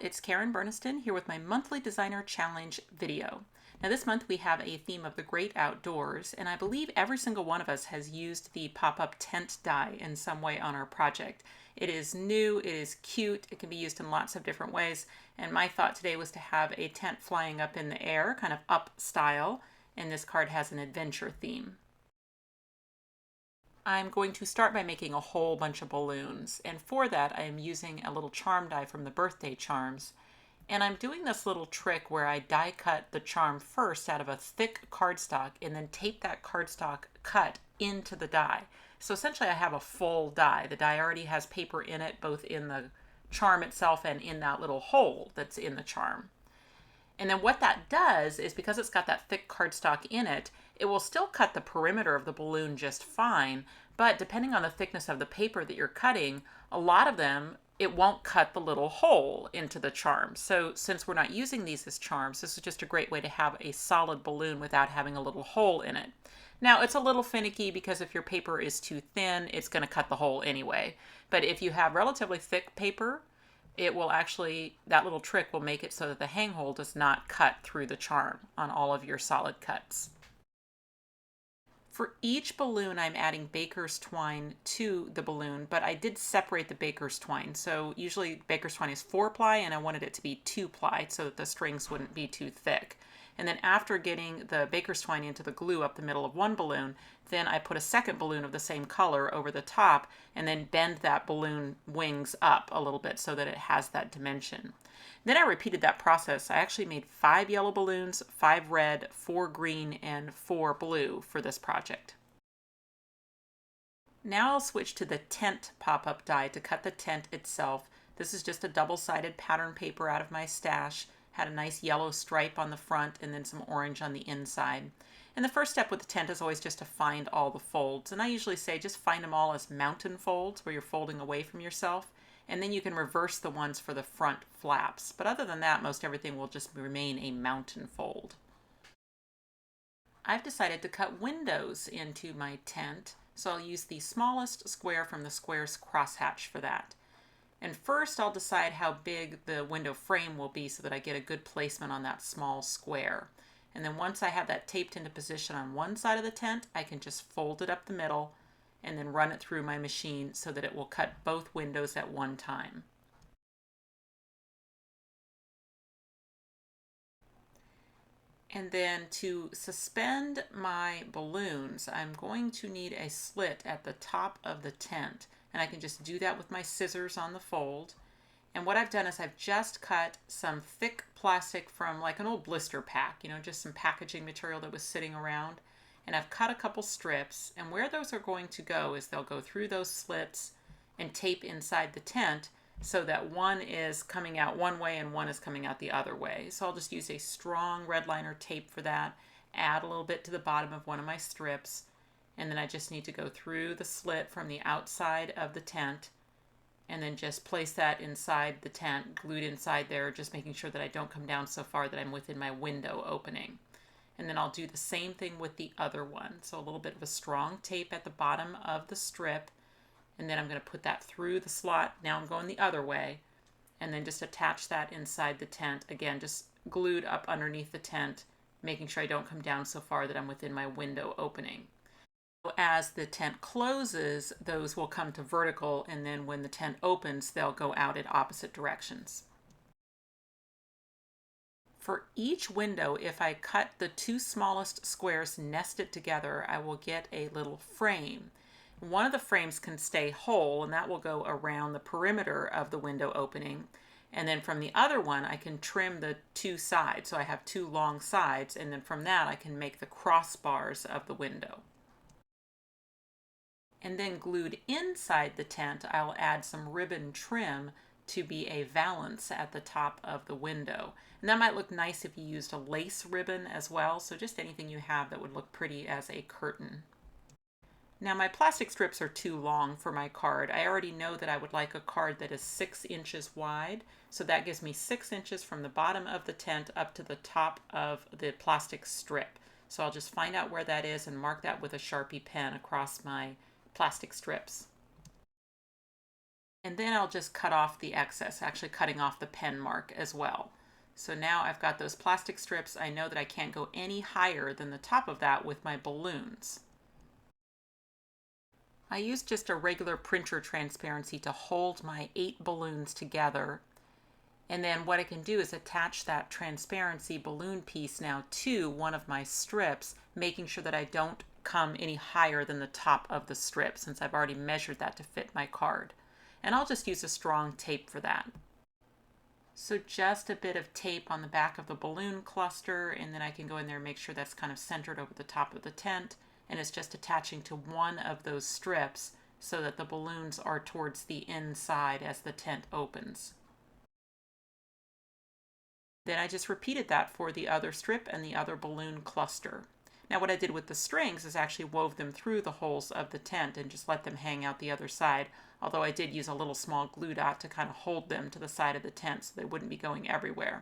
it's Karen Burniston here with my monthly designer challenge video. Now this month we have a theme of the great outdoors, and I believe every single one of us has used the pop-up tent die in some way on our project. It is new, it is cute, it can be used in lots of different ways, and my thought today was to have a tent flying up in the air, kind of up style, and this card has an adventure theme. I'm going to start by making a whole bunch of balloons, and for that I am using a little charm die from the birthday charms. And I'm doing this little trick where I die cut the charm first out of a thick cardstock and then tape that cardstock cut into the die. So essentially I have a full die. The die already has paper in it, both in the charm itself and in that little hole that's in the charm. And then what that does is, because it's got that thick cardstock in it, it will still cut the perimeter of the balloon just fine, but depending on the thickness of the paper that you're cutting, a lot of them, it won't cut the little hole into the charm. So since we're not using these as charms, this is just a great way to have a solid balloon without having a little hole in it. Now it's a little finicky because if your paper is too thin, it's going to cut the hole anyway. But if you have relatively thick paper, it will actually, that little trick will make it so that the hang hole does not cut through the charm on all of your solid cuts. For each balloon, I'm adding baker's twine to the balloon, but I did separate the baker's twine. So usually baker's twine is 4-ply, and I wanted it to be 2-ply so that the strings wouldn't be too thick. And then after getting the baker's twine into the glue up the middle of one balloon, then I put a second balloon of the same color over the top and then bend that balloon wings up a little bit so that it has that dimension. Then I repeated that process. I actually made 5 yellow balloons, 5 red, 4 green, and 4 blue for this project. Now I'll switch to the tent pop-up die to cut the tent itself. This is just a double-sided pattern paper out of my stash. Had a nice yellow stripe on the front and then some orange on the inside. And the first step with the tent is always just to find all the folds. And I usually say just find them all as mountain folds where you're folding away from yourself. And then you can reverse the ones for the front flaps. But other than that, most everything will just remain a mountain fold. I've decided to cut windows into my tent, so I'll use the smallest square from the square's crosshatch for that. And first I'll decide how big the window frame will be so that I get a good placement on that small square. And then once I have that taped into position on one side of the tent, I can just fold it up the middle and then run it through my machine so that it will cut both windows at one time. And then to suspend my balloons, I'm going to need a slit at the top of the tent. And I can just do that with my scissors on the fold. And what I've done is I've just cut some thick plastic from like an old blister pack, just some packaging material that was sitting around. And I've cut a couple strips, and where those are going to go is they'll go through those slits and tape inside the tent so that one is coming out one way and one is coming out the other way. So I'll just use a strong red liner tape for that, add a little bit to the bottom of one of my strips, and then I just need to go through the slit from the outside of the tent and then just place that inside the tent, glued inside there, just making sure that I don't come down so far that I'm within my window opening. And then I'll do the same thing with the other one. So a little bit of a strong tape at the bottom of the strip, and then I'm going to put that through the slot. Now I'm going the other way, and then just attach that inside the tent. Again, just glued up underneath the tent, making sure I don't come down so far that I'm within my window opening. As the tent closes, those will come to vertical, and then when the tent opens, they'll go out at opposite directions. For each window, if I cut the 2 smallest squares nested together, I will get a little frame. One of the frames can stay whole, and that will go around the perimeter of the window opening. And then from the other one, I can trim the 2 sides. So I have 2 long sides, and then from that, I can make the crossbars of the window. And then glued inside the tent, I'll add some ribbon trim to be a valance at the top of the window. And that might look nice if you used a lace ribbon as well, so just anything you have that would look pretty as a curtain. Now my plastic strips are too long for my card. I already know that I would like a card that is 6 inches wide, so that gives me 6 inches from the bottom of the tent up to the top of the plastic strip. So I'll just find out where that is and mark that with a Sharpie pen across my plastic strips. And then I'll just cut off the excess, actually cutting off the pen mark as well. So now I've got those plastic strips. I know that I can't go any higher than the top of that with my balloons. I used just a regular printer transparency to hold my 8 balloons together. And then what I can do is attach that transparency balloon piece now to one of my strips, making sure that I don't come any higher than the top of the strip, since I've already measured that to fit my card. And I'll just use a strong tape for that. So just a bit of tape on the back of the balloon cluster, and then I can go in there and make sure that's kind of centered over the top of the tent, and it's just attaching to one of those strips so that the balloons are towards the inside as the tent opens. Then I just repeated that for the other strip and the other balloon cluster. Now what I did with the strings is actually wove them through the holes of the tent and just let them hang out the other side, although I did use a little small glue dot to kind of hold them to the side of the tent so they wouldn't be going everywhere.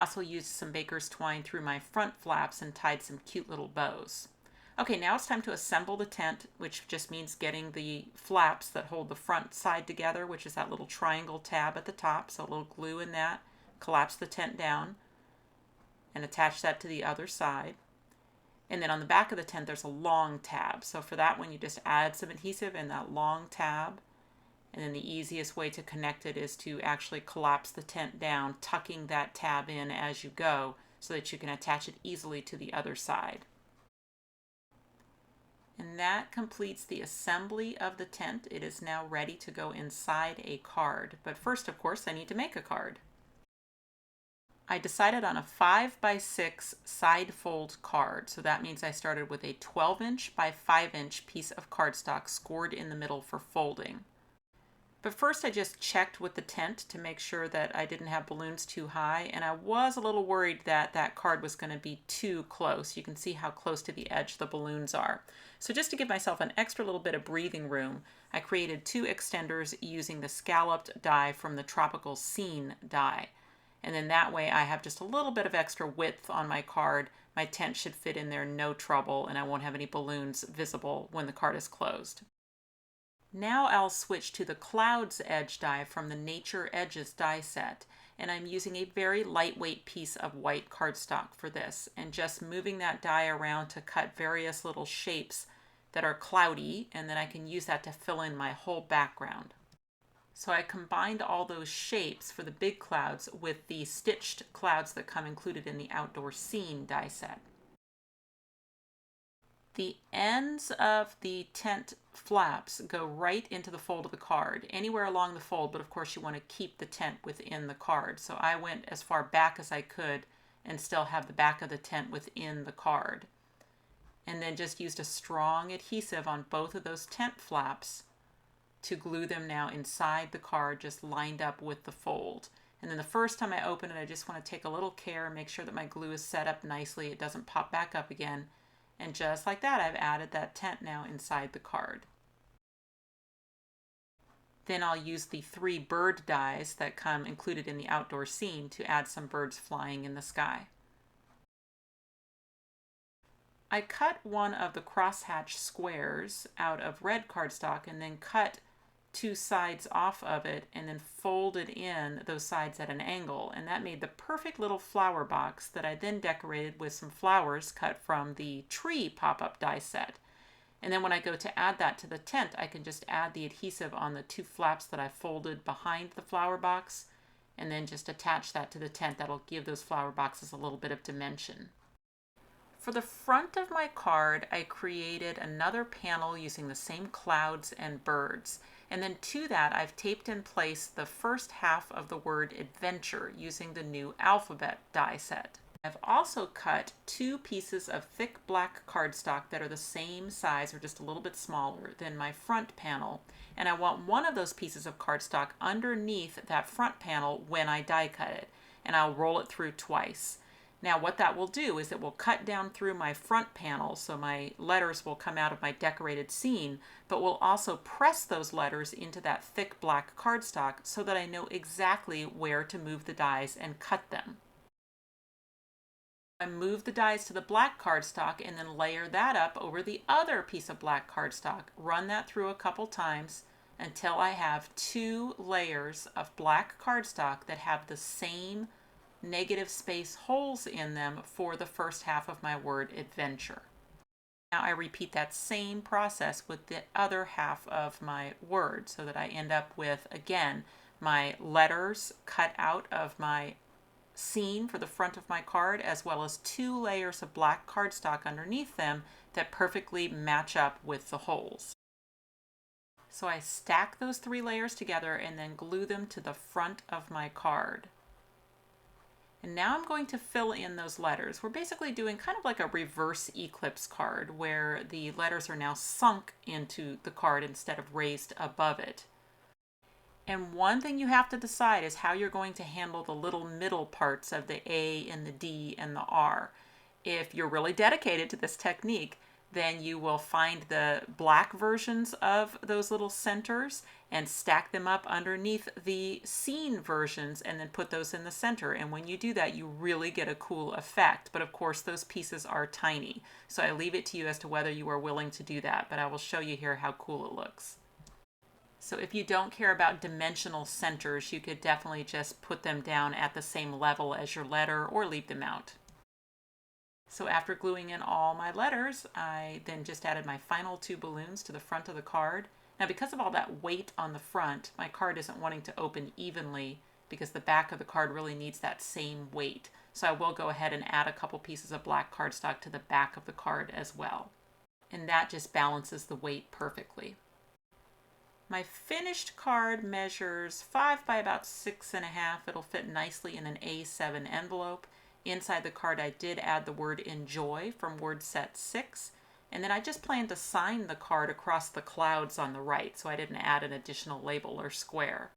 I also used some baker's twine through my front flaps and tied some cute little bows. Okay, now it's time to assemble the tent, which just means getting the flaps that hold the front side together, which is that little triangle tab at the top, so a little glue in that. Collapse the tent down and attach that to the other side. And then on the back of the tent there's a long tab, so for that one you just add some adhesive in that long tab, and then the easiest way to connect it is to actually collapse the tent down, tucking that tab in as you go so that you can attach it easily to the other side. And that completes the assembly of the tent. It is now ready to go inside a card, but first of course I need to make a card. I decided on a 5x6 side fold card, so that means I started with a 12-inch by 5-inch piece of cardstock scored in the middle for folding. But first I just checked with the tent to make sure that I didn't have balloons too high, and I was a little worried that that card was going to be too close. You can see how close to the edge the balloons are. So just to give myself an extra little bit of breathing room, I created 2 extenders using the scalloped die from the Tropical Scene die. And then that way I have just a little bit of extra width on my card. My tent should fit in there no trouble, and I won't have any balloons visible when the card is closed. Now I'll switch to the Clouds Edge die from the Nature Edges die set, and I'm using a very lightweight piece of white cardstock for this, and just moving that die around to cut various little shapes that are cloudy, and then I can use that to fill in my whole background. So I combined all those shapes for the big clouds with the stitched clouds that come included in the Outdoor Scene die set. The ends of the tent flaps go right into the fold of the card, anywhere along the fold, but of course you want to keep the tent within the card. So I went as far back as I could and still have the back of the tent within the card. And then just used a strong adhesive on both of those tent flaps to glue them now inside the card, just lined up with the fold. And then the first time I open it, I just want to take a little care and make sure that my glue is set up nicely, it doesn't pop back up again. And just like that, I've added that tent now inside the card. Then I'll use the 3 bird dies that come included in the Outdoor Scene to add some birds flying in the sky. I cut one of the crosshatch squares out of red cardstock and then cut 2 sides off of it and then folded in those sides at an angle, and that made the perfect little flower box that I then decorated with some flowers cut from the tree pop-up die set. And then when I go to add that to the tent, I can just add the adhesive on the 2 flaps that I folded behind the flower box and then just attach that to the tent. That'll give those flower boxes a little bit of dimension. For the front of my card, I created another panel using the same clouds and birds. And then to that, I've taped in place the first half of the word adventure using the new alphabet die set. I've also cut 2 pieces of thick black cardstock that are the same size or just a little bit smaller than my front panel. And I want one of those pieces of cardstock underneath that front panel when I die cut it. And I'll roll it through twice. Now what that will do is it will cut down through my front panel, so my letters will come out of my decorated scene, but will also press those letters into that thick black cardstock so that I know exactly where to move the dies and cut them. I move the dies to the black cardstock and then layer that up over the other piece of black cardstock. Run that through a couple times, until I have 2 layers of black cardstock that have the same negative space holes in them for the first half of my word adventure. Now I repeat that same process with the other half of my word so that I end up with, again, my letters cut out of my scene for the front of my card, as well as 2 layers of black cardstock underneath them that perfectly match up with the holes. So I stack those 3 layers together and then glue them to the front of my card. And now I'm going to fill in those letters. We're basically doing kind of like a reverse eclipse card where the letters are now sunk into the card instead of raised above it. And one thing you have to decide is how you're going to handle the little middle parts of the A and the D and the R. If you're really dedicated to this technique, then you will find the black versions of those little centers and stack them up underneath the scene versions and then put those in the center. And when you do that, you really get a cool effect. But of course, those pieces are tiny. So I leave it to you as to whether you are willing to do that, but I will show you here how cool it looks. So if you don't care about dimensional centers, you could definitely just put them down at the same level as your letter or leave them out. So after gluing in all my letters, I then just added my final 2 balloons to the front of the card. Now because of all that weight on the front, my card isn't wanting to open evenly because the back of the card really needs that same weight. So I will go ahead and add a couple pieces of black cardstock to the back of the card as well. And that just balances the weight perfectly. My finished card measures 5 by about 6.5. It'll fit nicely in an A7 envelope. Inside the card I did add the word enjoy from word set 6, and then I just planned to sign the card across the clouds on the right, so I didn't add an additional label or square.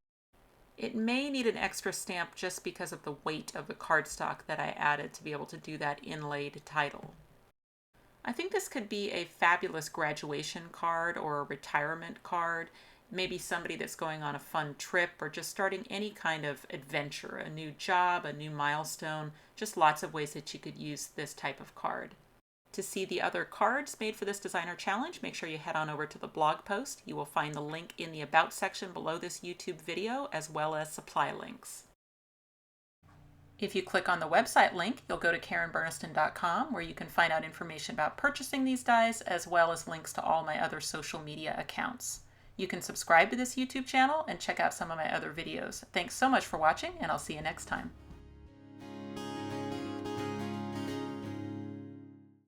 It may need an extra stamp just because of the weight of the cardstock that I added to be able to do that inlaid title. I think this could be a fabulous graduation card or a retirement card. Maybe somebody that's going on a fun trip or just starting any kind of adventure, a new job, a new milestone, just lots of ways that you could use this type of card. To see the other cards made for this designer challenge, make sure you head on over to the blog post. You will find the link in the About section below this YouTube video, as well as supply links. If you click on the website link, you'll go to KarenBurniston.com where you can find out information about purchasing these dies, as well as links to all my other social media accounts. You can subscribe to this YouTube channel and check out some of my other videos. Thanks so much for watching, and I'll see you next time.